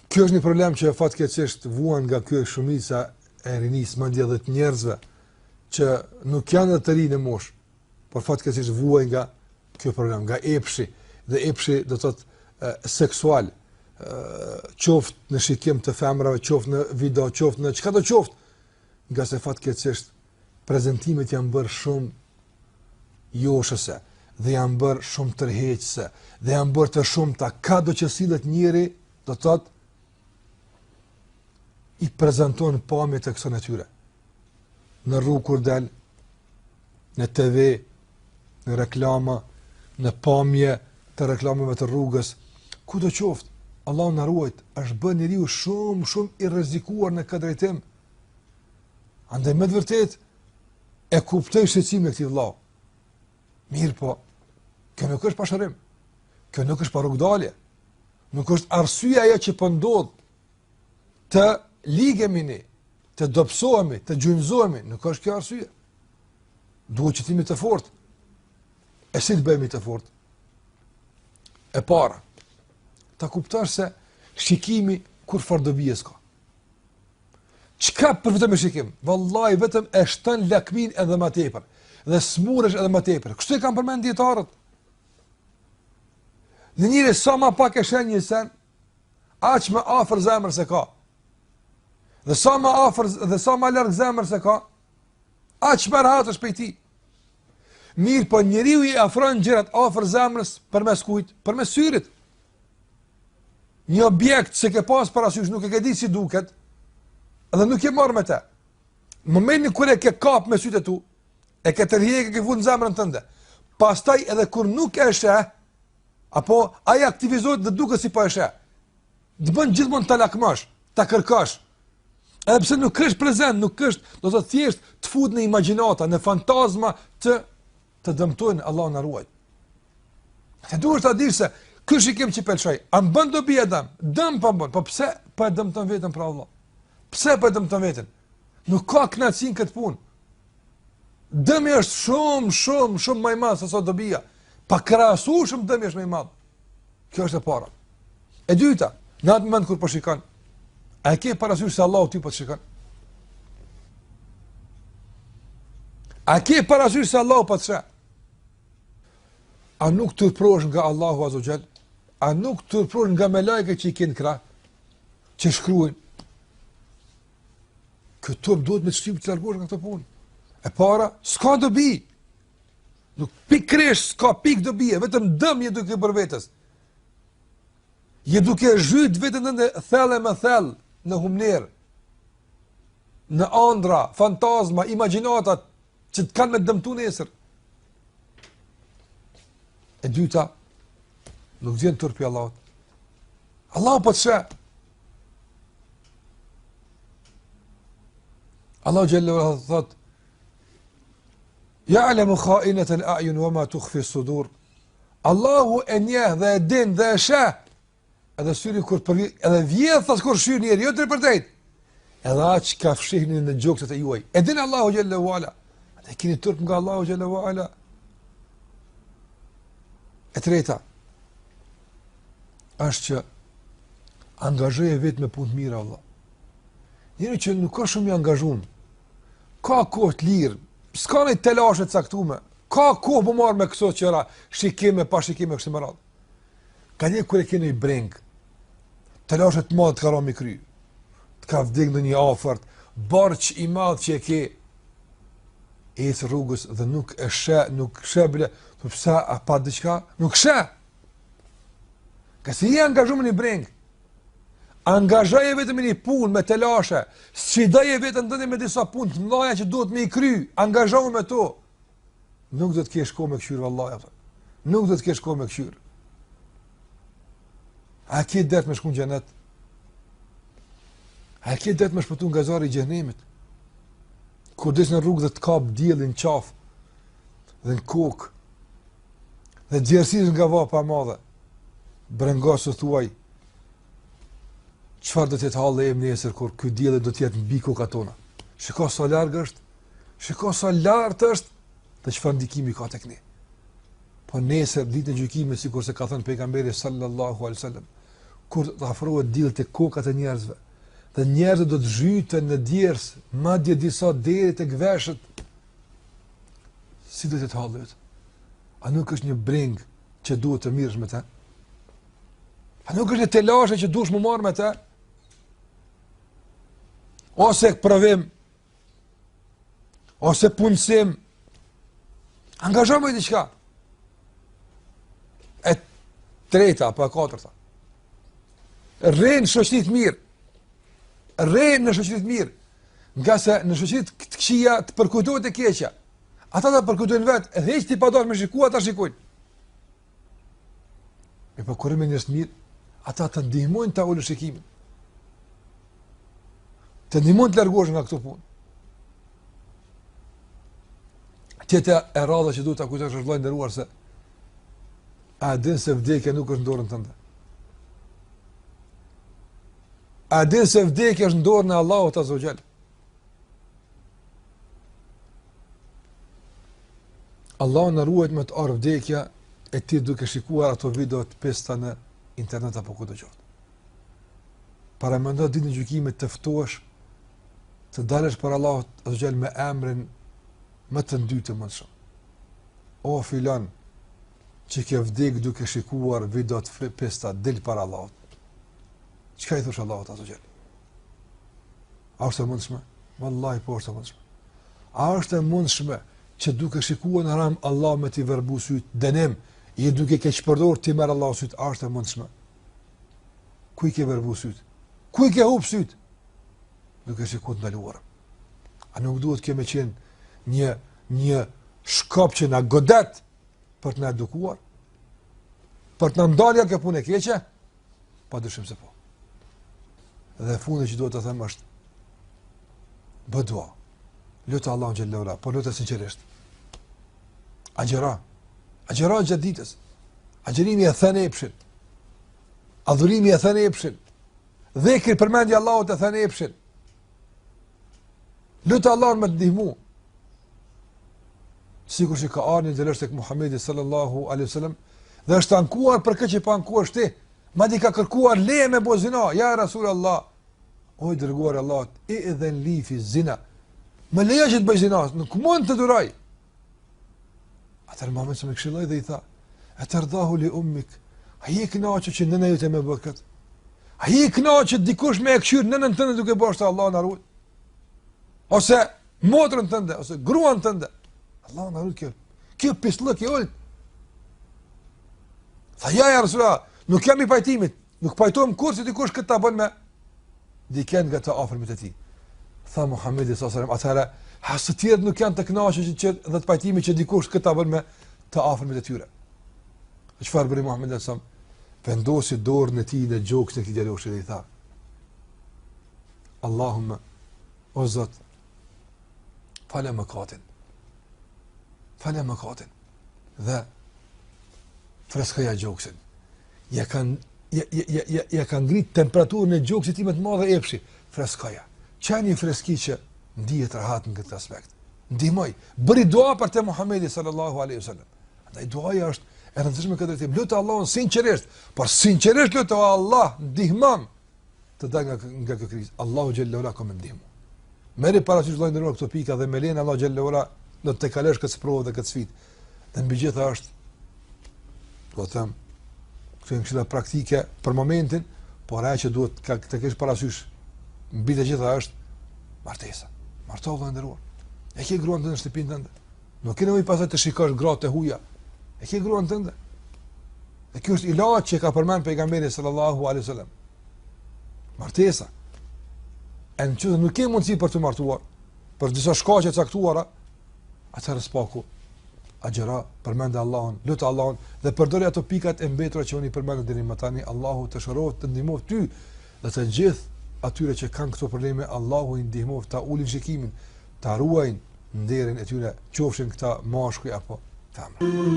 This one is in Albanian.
Kjo është një problem që fatkeqësisht vuan nga kjo shumica e rinisë, madje edhe të njerëzve që nuk janë të rinë në moshë, por fatkeqësisht vuajnë nga kjo problem, nga epshi, dhe epshi do të thotë seksual, qoftë në shikim të femrave, qoftë në video, qoftë në çka do qoftë, nga se fatkeqësisht prezantimet janë bërë shumë joshëse, dhe janë bërë shumë tërheqëse, dhe janë bërë të shumta, ka do që sillet njëri, do të thotë i prezanton pamjet e kësaj natyre. Në rrugë kur del, në TV, në reklama, në pamje të reklamave të rrugës, ku do qoftë, Allahu na ruaj, është bën njeriu shumë i rrezikuar në këtë drejtim. Andaj me të vërtetë e kuptoj shqetësimin e këtij vëllau. Mirë po, kjo nuk është pashërim. Kjo nuk është pa rrugdalje. Nuk është arsyeja ajo që po ndodh të ligemi ne, të dobësohemi, të gjunjëzohemi, nuk është kjo arsye. Duhet që t'jemi të fortë. E si të bëhemi të fortë? E para, ta kuptosh se shikimi kur fardobie s'ka. Çka për vetëm e shikim? Vallahi vetëm e shton lakmin edhe më tepër. Dhe smuresh edhe më tepër. Kështu e kanë përmend dietarët. Në njëri sa më pak e shen një sen, aq më afër zemrës se ka. Dhe sa më afër dhe sa më larg zemrës se ka, aq më rahat është prej tij. Mirë, po njeriu i afron gjërat afër zemrës përmes kujt? Përmes syrit. Një objekt se ke pas parasysh nuk e ke di si duket, edhe nuk e marr me te. Në momentin kur e ke kap me sytë tu, e ke tërhiqë, ke vënë në zemrën tënde. Pastaj edhe kur nuk e sheh, apo ai aktivizohet dhe duket si po e sheh. Të bën gjithmonë ta lakmosh, ta kërkosh. Edhe pse nuk është prezant, nuk është, do të thjesht të fut në imagjinata, në fantazma të dëmtojnë, Allah na ruaj. Të duhet ta dish se ky shikim që pëlqej, a bën dobi Adam? Dëm pa bën, po pse po e dëmton veten për Allah? Pse po e dëmton veten? Nuk ka kënaqësi në këtë punë. Dëmi është shumë më i madh se sa dobia. Pa krahasueshëm dëmi është më i madh. Kjo është e para. E dyta, në atë moment kur po shikon, a ke parasysh se Allahu ti po të shikon? A ke parasysh se Allahu po të sheh? A nuk turprohesh nga Allahu Azza wa Jall? A nuk turprohesh nga melajket që i kanë krah, që shkruajnë? Këto duhet me shtyp të largosh nga këtë punë. E para, s'ka dobi. Nuk pikresh, s'ka pik dobi, vetëm dëm je duke bërë vetes. Je duke zhyt veten tënde thellë me thellë në humner, në ëndra, fantazma, imagjinata që të kanë me dëmtu nesër. E dyta, nuk vjen turpi Allahut. Allahu po të sheh. Allahu Jalla wa Ala thot: "Ya'lamu kha'inata al-a'yun wa ma tukhfi as-sudur." Allahu e njeh dhe e din dhe e sheh. Edhe syri kur edhe vjedh as kur shyr njeri, jo drejt. Edhe aq ka fshihni në gjokset e juaj. E din Allahu Jalla wa Ala. Ate keni turp nga Allahu Jalla wa Ala. E treta është që angazhoje vetë me punë të mira Allah. Njëri që nuk ka shumë i angazhuar, ka kohë të lirë, s'ka një telashe të caktuar, ka kohë po marr me këto qëra, shikime pa shikime kështu me radhë. Ka një kur e keni breng, telashe të madh të ka rënë kry, të ka vdekur në një afërt, borx i madh që e ke, ecë rrugës dhe nuk e sheh, nuk shebile, pse a pa diçka, nuk sheh. Ka si i angazhuar në breng. Angazhoje vetëm në një punë me telashe, sfidoje veten tënde me disa punë të mëdha që duhet me i kry, angazhohu me to. Nuk do të kesh kohë me këshir vallahi atë. Nuk do të kesh kohë me këshir. A ke dert me shkon në xhenet? A ke dert me shpëtuar nga zjarri i xhenemit? Kur dis në rrugë dhe të kap diellin qaf dhe në kokë dhe gjerësisht nga vapa e madhe, brengosë thuaj, çfarë do të të hallë em nesër kur ky diell do të jetë mbi kokat tona? Shiko sa larg është, shiko sa lart është, dhe çfarë ndikimi ka tek ne. Po nesër ditën e gjykimit, sikur se ka thënë pejgamberi sallallahu alaihi wasallam, kur të afrohet dielli te kokat e njerëzve, dhe njerëzit do të zhyten në djers, madje disa deri tek veshët. Si do të hallet? A nuk është një breng që duhet të mirësh me të? A nuk është një telashe që duhesh më marr me të? Ose provim, ose punësim, angazhojmë diçka. E treta apo e katërta. Rrin në shoqëri të mirë. Rrin në shoqëri të mirë. Nga se në shoqëri të këqija të përkujtohet e keqja. Ata ta përkujtojnë vetë, edhe hiç ti pa dash me shikuar, ata shikojnë. E po kur më njerëz të mirë, ata të ndihmojnë ta ulë shikimin. Të ndihmojnë të largohesh nga këto punë. Tjetër e rradha që duhet ta kujtosh është vëllai nderuar se a din se vdekja nuk është në dorën tënde. A din se vdekja është në dorën e Allahut Azza wa Jall. Allah në ruajt me të arë vdekja e ti duke shikuar ato video të pesta në internet apo ku të qoftë. Para më ndohet ditë në gjykimit të ftohesh, të dalësh për Allahut Azza wa Jall me emrin më të ndytë më shumë. O filan, që ke vdek duke shikuar video të pesta, del para Allahut. Çka i thosh Allahut Azza wa Jall? A është e mundshme? Wallahi po është e mundshme. A është e mundshme që duke shikuar në haram Allah me t'i verbu syt dënim, i duke keq përdor ti merr Allah syt, a është e mundshme? Ku i ke verbu syt? Ku i ke hub syt? Duke shikuar të ndaluar. A nuk duhet kjo me qenë një shkop që na godet për të na edukuar? Për të na ndalja kjo punë e keqe? Padyshim se po. Dhe fundi që duhet të them është bë dua. Lutë Allahun xhallahu ala, po lutë sinqerisht. Agjera gjatë ditës. Agjerimi e thënë epshin. Adhurimi e thënë epshin. Dhikri përmendja Allahut e thënë epshin. Lutë Allahun me të ndihmu. Sikur që ka ardhur një djalësh tek Muhamedi sallallahu alaihi wasallam dhe është ankuar për këtë që pa ankuar ti. Madje ka kërkuar leje me bozina, ja Rasulullah. O i dërguar Allahut, idhen li fi zina. Më leja që të bëj zina, nuk mund të duroj. Atër Muhammed se me këshilloj dhe i tha, e të rdahu li ummik, a je knaqë që nëna jute me bërë këtë? A je knaqë që dikush me e këshyrë nënën tënde duke bërë të Allah në arrujt? Ose motrën tënde, ose gruan tënde. Allah në arrujt kjo. Kjo pislëk e ullë. Tha, ja Rasulullah, nuk jam i pajtimit, nuk pajtojmë kur që dikush këtë ta bën me diken nga të afërmit e ti. Tha Muhamedi sallallahu alaihi wasallam, atëra hasë të tjerë nuk janë të kënaqur që dhe të pajtimi që dikush këtë ta bën me të afërmit e tyre. Çfarë bëri Muhamedi sallallahu alaihi wasallam? Vendosi dorën e tij në gjoksin e këtij djaloshi dhe i tha: Allahumma, o Zot, falë mëkatin. Falë mëkatin. Dhe freskoja gjoksin. Ja kanë ngrit temperaturën e gjoksit tim të madhe epshi. Freskoja. Qa një freski që ndihet rahat në këtë aspekt. Ndihmoj, bëri dua për te Muhamedi sallallahu alaihi wasallam. Andaj duaja është e rëndësishme këtë drejtim. Lutë Allahun sinqerisht, por sinqerisht lutë o Allah, ndihmam të dal nga kjo krizë. Allahu xhallahu ala kom ndihmu. Merri parasysh vëllai ndërruar këto pika dhe me lenin Allah xhallahu ala do të kalosh këtë provë dhe këtë sfidë. Dhe mbi gjitha është, do të them, këto janë këshilla praktike për momentin, por ajo që duhet të kesh parasysh mbi të gjitha është martesa. Martohu vëllai ndërruar. E ke gruan tënde në shtëpinë tënde. Nuk ke nevojë pastaj të shikosh gratë e huaja. E ke gruan tënde. Dhe kjo është ilaç që ka përmend pejgamberi sallallahu alaihi wasallam. Martesa. E në qëtë nuk ke mundësi për të martuar, për disa shkaqe caktuara, atëherë spaku, agjera, përmende Allahun, lutë Allahun, dhe përdori ato pikat e mbetura që unë i përmende deri më tani. Allahu të shërohet, të ndihmoft ty, dhe të gjithë atyre që kanë këto probleme, Allahu i ndihmoft, ta ulin shikimin, ta ruajnë nderin e tyre, qofshin këta mashkuj apo femra.